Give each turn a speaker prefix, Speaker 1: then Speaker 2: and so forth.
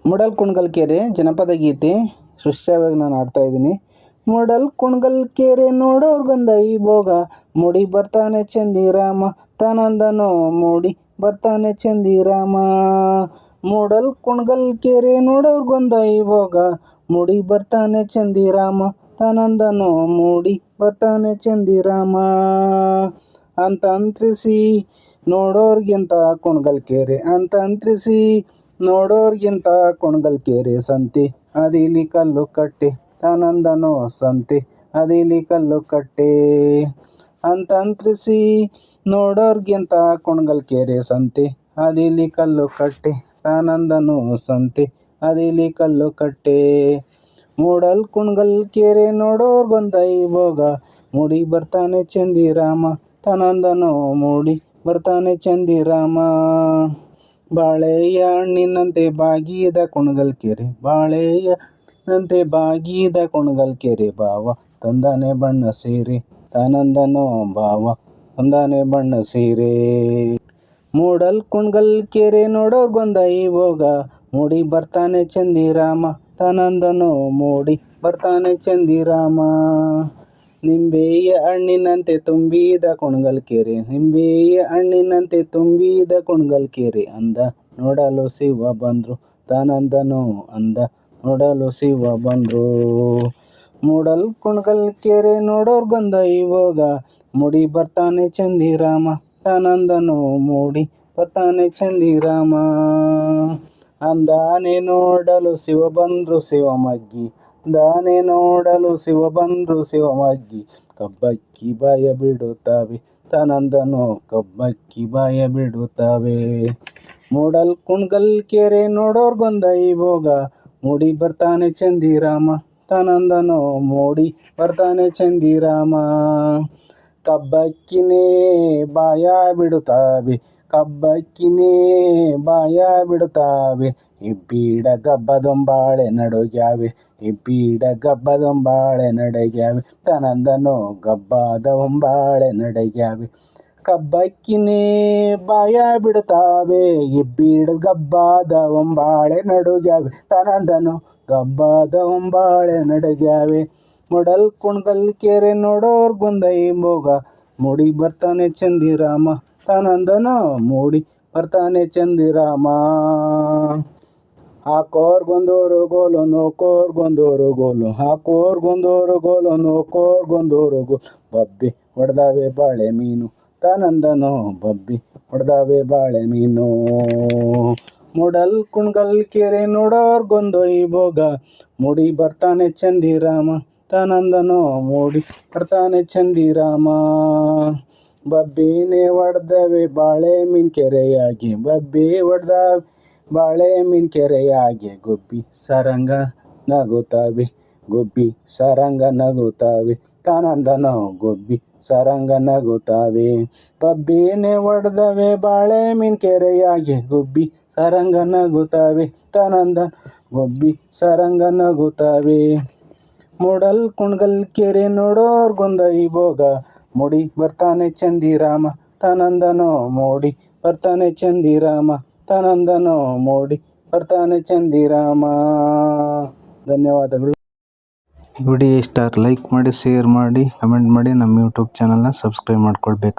Speaker 1: ಮೂಡಲ್ ಕುಣಗಲ್ ಕೆರೆ ಜನಪದ ಗೀತೆ ಸೃಷ್ಟಿಯಾಗಿ ನಾನು ಆಡ್ತಾ ಇದ್ದೀನಿ. ಮೂಡಲ್ ಕುಣಗಲ್ ಕೆರೆ ನೋಡೋರ್ಗೊಂದ ಈ ಭೋಗ, ಮುಡಿ ಬರ್ತಾನೆ ಚಂದಿರಾಮ ತಾನಂದನೋ ಮೂಡಿ ಬರ್ತಾನೆ ಚಂದಿರಾಮ. ಮೂಡಲ್ ಕುಣಗಲ್ ಕೆರೆ ನೋಡೋರ್ಗೊಂದ ಈ ಭೋಗ, ಮುಡಿ ಬರ್ತಾನೆ ಚಂದಿರಾಮ ತಾನಂದನೋ ಮೂಡಿ ಬರ್ತಾನೆ ಚಂದಿರಾಮ. ಅಂತ ಅಂತ್ರಿಸಿ ನೋಡೋರ್ಗಿಂತ ಕುಣಗಲ್ ಕೆರೆ ಅಂತ ಅಂತ್ರಿಸಿ ನೋಡೋರ್ಗಿಂತ ಕುಣಗಲ್ ಕೆರೆ ಸಂತೆ ಅದಿಲಿ ಕಲ್ಲು ಕಟ್ಟೆ ತಾನಂದನೋ ಸಂತೆ ಅದಿಲಿ ಕಲ್ಲು ಕಟ್ಟೆ. ಅಂತ ಅಂತ್ರಿಸಿ ನೋಡೋರ್ಗಿಂತ ಕುಣಗಲ್ ಕೆರೆ ಸಂತೆ ಅದಿಲಿ ಕಲ್ಲು ಕಟ್ಟೆ ತಾನಂದನೋ ಸಂತೆ ಅದಿಲಿ ಕಲ್ಲು ಕಟ್ಟೆ. ಮೂಡಲ್ ಕುಣಗಲ್ ಕೆರೆ ನೋಡೋರ್ಗೊಂದ ಈ ಭೋಗ, ಮುಡಿ ಬರ್ತಾನೆ ಚಂದಿರಾಮ ತಾನಂದನೋ ಮೂಡಿ ಬರ್ತಾನೆ ಚಂದಿರಾಮ. ಬಾಳೆಯ ಹಣ್ಣಿನಂತೆ ಬಾಗಿದ ಕುಣಗಲ್ ಕೆರೆ, ಬಾಳೆಯ ಹಣ್ಣಿನಂತೆ ಬಾಗಿದ ಕುಣಗಲ್ ಕೆರೆ, ಭಾವ ತಂದಾನೆ ಬಣ್ಣ ಸೀರೆ ತಾನಂದನೋ ಭಾವ ತಂದಾನೆ ಬಣ್ಣ ಸೀರೆ. ಮೂಡಲ್ ಕುಣಗಲ್ ಕೆರೆ ನೋಡೋರ್ಗೊಂದ ಈ ಭೋಗ, ಮೂಡಿ ಬರ್ತಾನೆ ಚಂದಿರಾಮ ತಾನಂದನೋ ಮೂಡಿ ಬರ್ತಾನೆ ಚಂದಿರಾಮ. ನಿಂಬೆಯ ಹಣ್ಣಿನಂತೆ ತುಂಬಿದ ಕುಣಗಲ್ ಕೆರೆ, ನಿಂಬೆಯ ಹಣ್ಣಿನಂತೆ ತುಂಬಿದ ಕುಣಗಲ್ ಕೆರೆ, ಅಂದ ನೋಡಲು ಶಿವ ಬಂದ್ರು ತಾನಂದನೋ ಅಂದ ನೋಡಲು ಶಿವ ಬಂದ್ರು. ಮೂಡಲ್ ಕುಣಗಲ್ ಕೆರೆ ನೋಡೋರ್ಗೊಂದ ಈ ಭೋಗ, ಮುಡಿ ಬರ್ತಾನೆ ಚಂದಿರಾಮ ತಾನಂದನೋ ಮೂಡಿ ಬರ್ತಾನೆ ಚಂದಿರಾಮ. ಅಂದಾನೆ ನೋಡಲು ಶಿವ ಬಂದ್ರು ಶಿವಮಗ್ಗಿ, ಅಂದಾನೆ ನೋಡಲು ಶಿವ ಬಂದ್ರು ಶಿವಮಗ್ಗಿ, ಕಬ್ಬಕ್ಕಿ ಬಾಯ ಬಿಡುತ್ತವೆ ತಾನಂದನೋ ಕಬ್ಬಕ್ಕಿ ಬಾಯ ಬಿಡುತ್ತವೆ. ಮೂಡಲ್ ಕುಣಗಲ್ ಕೆರೆ ನೋಡೋರ್ಗೊಂದ ಈ ಭೋಗ, ಮೂಡಿ ಬರ್ತಾನೆ ಚಂದಿರಾಮ ತಾನಂದನೋ ಮೂಡಿ ಬರ್ತಾನೆ ಚಂದಿರಾಮ. ಕಬ್ಬಕ್ಕಿನೇ ಬಾಯ ಬಿಡುತ್ತವೆ, ಕಬ್ಬಕ್ಕಿನೇ ಬಾಯ ಬಿಡುತ್ತವೆ, ಇಬ್ಬೀಡ ಗಬ್ಬದೊಂಬಾಳೆ ನಡುಗ್ಯಾವೆ, ಇಬ್ಬೀಡ ಗಬ್ಬದೊಂಬಾಳೆ ನಡುಗ್ಯಾವೆ ತಾನಂದನೋ ಗಬ್ಬದ ಹೊಂಬಾಳೆ ನಡುಗ್ಯಾವೆ. ಕಬ್ಬಕ್ಕಿನೇ ಬಾಯ ಬಿಡುತ್ತವೆ, ಇಬ್ಬೀಡ ಗಬ್ಬದ ಹೊಂಬಾಳೆ ನಡುಗ್ಯಾವೆ ತಾನಂದನೋ ಗಬ್ಬದ ಹೊಂಬಾಳೆ ನಡುಗ್ಯಾವೆ. ಮೂಡಲ್ ಕುಣಗಲ್ ಕೆರೆ ನೋಡೋರ್ಗೊಂದ ಈ ಭೋಗ, ಮುಡಿ ಬರ್ತಾನೆ ಚಂದಿರಾಮ ತಾನಂದನೋ ಮೂಡಿ ಬರ್ತಾನೆ ಚಂದಿರಾಮ. ಹಾಕೋರ್ಗೊಂದೂರು ಗೋಲು ನೋಕೋರ್ಗೊಂದೂರು ಗೋಲು, ಹಾಕೋರ್ಗೊಂದೂರು ಗೋಲು ನೋಕೋರ್ಗೊಂದೂರು ಗೋಲು, ಬಬ್ಬಿ ಹೊಡೆದವೆ ಬಾಳೆ ಮೀನು ತಾನಂದನೋ ಬಬ್ಬಿ ಹೊಡೆದವೆ ಬಾಳೆ ಮೀನು. ಮೂಡಲ್ ಕುಣಗಲ್ ಕೆರೆ ನೋಡೋರ್ಗೊಂದ ಈ ಭೋಗ, ಮುಡಿ ಬರ್ತಾನೆ ಚಂದಿರಾಮ ತಾನಂದನೋ ಮೂಡಿ ಬರ್ತಾನೆ ಚಂದಿರಾಮ. ಬಬ್ಬಿನೇ ಹೊಡೆದವೆ ಬಾಳೆ ಮೀನ್ ಕೆರೆಯಾಗಿ, ಬಬ್ಬಿ ಹೊಡೆದವೆ ಬಾಳೆ ಮೀನ್ ಕೆರೆಯಾಗಿ, ಗುಬ್ಬಿ ಸರಂಗ ನಗುತ್ತವೆ, ಗುಬ್ಬಿ ಸರಂಗ ನಗುತ್ತವೆ ತಾನಂದನೋ ಗುಬ್ಬಿ ಸರಂಗ ನಗುತ್ತವೆ. ಬಬ್ಬಿನೇ ಹೊಡೆದವೆ ಬಾಳೆ ಮೀನ್ ಕೆರೆಯಾಗಿ, ಗುಬ್ಬಿ ಸರಂಗ ನಗುತ್ತವೆ ತಾನಂದನೋ ಗುಬ್ಬಿ ಸರಂಗ ನಗುತ್ತವೆ. ಮೂಡಲ್ ಕುಣಗಲ್ ಕೆರೆ ನೋಡೋರ್ಗೊಂದ ಈ ಭೋಗ, ಮುಡಿ ಬರ್ತಾನೆ ಚಂದಿರಾಮ ತಾನಂದನೋ ಮೂಡಿ ಬರ್ತಾನೆ ಚಂದಿರಾಮ ತಾನಂದನೋ ಮೂಡಿ ಬರ್ತಾನೆ ಚಂದಿರಾಮ. ಧನ್ಯವಾದಗಳು. ವಿಡಿಯೋ ಇಷ್ಟ ಲೈಕ್ ಮಾಡಿ, ಶೇರ್ ಮಾಡಿ, ಕಮೆಂಟ್ ಮಾಡಿ, ನಮ್ಮ ಯೂಟ್ಯೂಬ್ ಚಾನಲ್ನ ಸಬ್ಸ್ಕ್ರೈಬ್ ಮಾಡ್ಕೊಳ್ಬೇಕು.